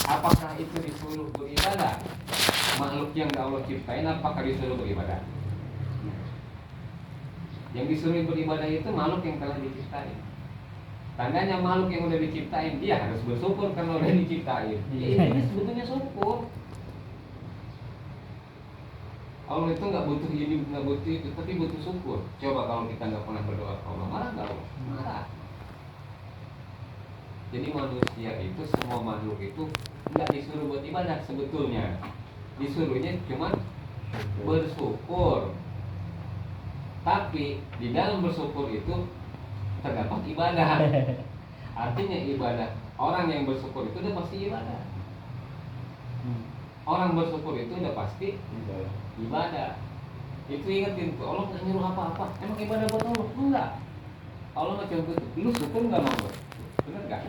Apakah itu disuruh beribadah? Makhluk yang Allah ciptain apakah disuruh beribadah? Yang disuruh beribadah itu makhluk yang telah diciptain. Tandanya makhluk yang udah diciptain, dia harus bersyukur karena udah diciptain. Ini sebetulnya syukur. Allah itu nggak butuh ini, nggak butuh itu, tapi butuh syukur. Coba kalau kita nggak pernah berdoa ke Allah, marah nggak Allah? Marah. Jadi manusia itu, semua makhluk itu nggak disuruh buat ibadah sebetulnya. Disuruhnya cuma bersyukur. Tapi di dalam bersyukur itu terdapat ibadah. Artinya ibadah. Orang yang bersyukur itu udah pasti ibadah. Orang bersyukur itu udah pasti ibadah. Itu ingetin tuh, Allah nggak nyuruh apa-apa. Emang ibadah buat Allah? Enggak. Allah nggak coba tuh, lu syukur nggak mau? Bener nggak?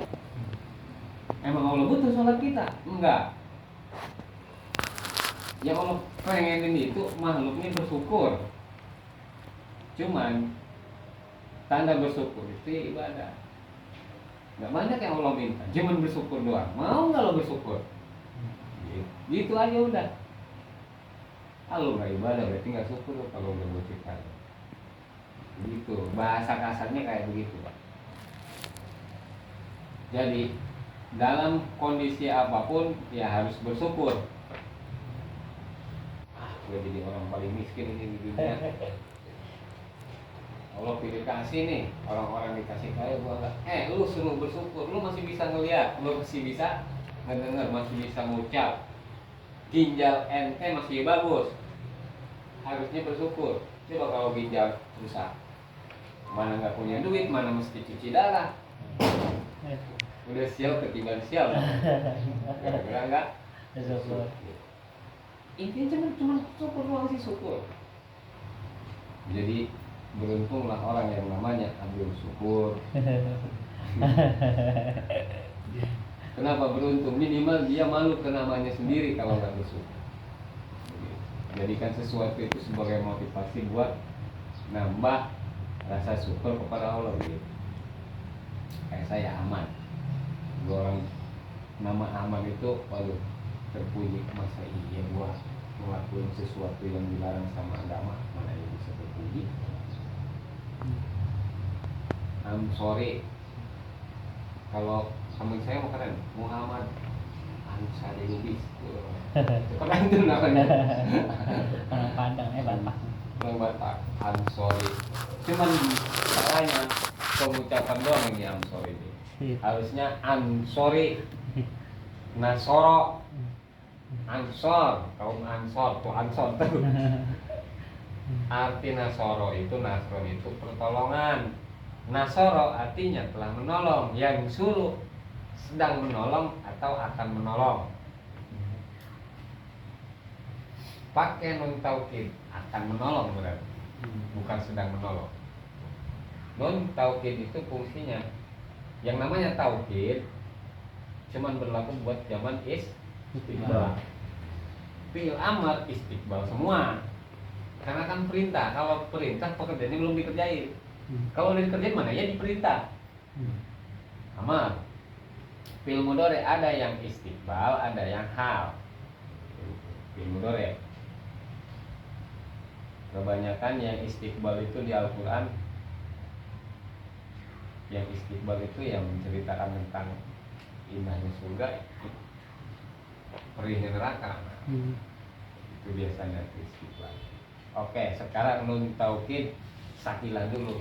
Emang Allah butuh sholat kita? Enggak. Yang Allah pengenin itu makhluknya bersyukur. Cuman tanda bersyukur itu ibadah. Nggak banyak yang Allah minta, cuman bersyukur doang. Mau nggak lo bersyukur? Gitu aja udah. Kalau nggak ibadah berarti nggak syukur kalau udah bersyukur. Gitu. Bahasa kasarnya kayak begitu, Pak. Jadi dalam kondisi apapun ya harus bersyukur. Gue jadi orang paling miskin ini di dunia. Allah pilih kasih nih, orang-orang dikasih kaya gua enggak. Lu suruh bersyukur, lu masih bisa ngeliat, lu masih bisa ngedenger, masih bisa ngucap. Ginjal ente masih bagus. Harusnya bersyukur. Coba kalau ginjal rusak, mana nggak punya duit, mana mesti cuci darah. Udah sial ketiban sial. Gara-gara enggak syukur. Intinya cuma syukur doang sih, syukur. Jadi beruntunglah orang yang namanya ambil syukur. Kenapa beruntung? Minimal dia malu ke namanya sendiri kalau nggak bersyukur. Jadikan sesuatu itu sebagai motivasi buat nambah rasa syukur kepada Allah gitu. Kayak saya Aman. Dua orang nama Aman itu, waduh, terpuji. Masa iya gua ngelakuin sesuatu yang dilarang sama agama, mana yang bisa terpuji? I'm sorry. Kalau teman saya mau keren, Muhammad Ansari Lubis. Keren tuh namanya. Orang Padang, Batak. Orang Batak, I'm sorry. Cuman salahnya pengucapan doang ini I'm sorry ini. Harusnya I'm sorry. Nasoro, Ansor, kaum Ansor, tuh Ansor tuh. Arti Nasoro itu, Nasron itu pertolongan. Nasoro artinya telah menolong, yang suruh sedang menolong atau akan menolong. Pakai nun taukid, akan menolong berarti, bukan sedang menolong. Nun taukid itu fungsinya, yang namanya taukid cuman berlaku buat zaman istiqbal. Fi'il amar istiqbal semua. Karena kan perintah, kalau perintah pekerjaannya belum dikerjain. Kalau udah dikerjain mana ya diperintah. Amar. Fi'il mudhari ada yang istiqbal, ada yang hal. Fi'il mudhari. Kebanyakan yang istiqbal itu di Al-Quran, yang istiqbal itu yang menceritakan tentang indahnya surga, perihnya neraka. Itu biasanya istiqbal. Oke, sekarang nun taukid sakilah dulu.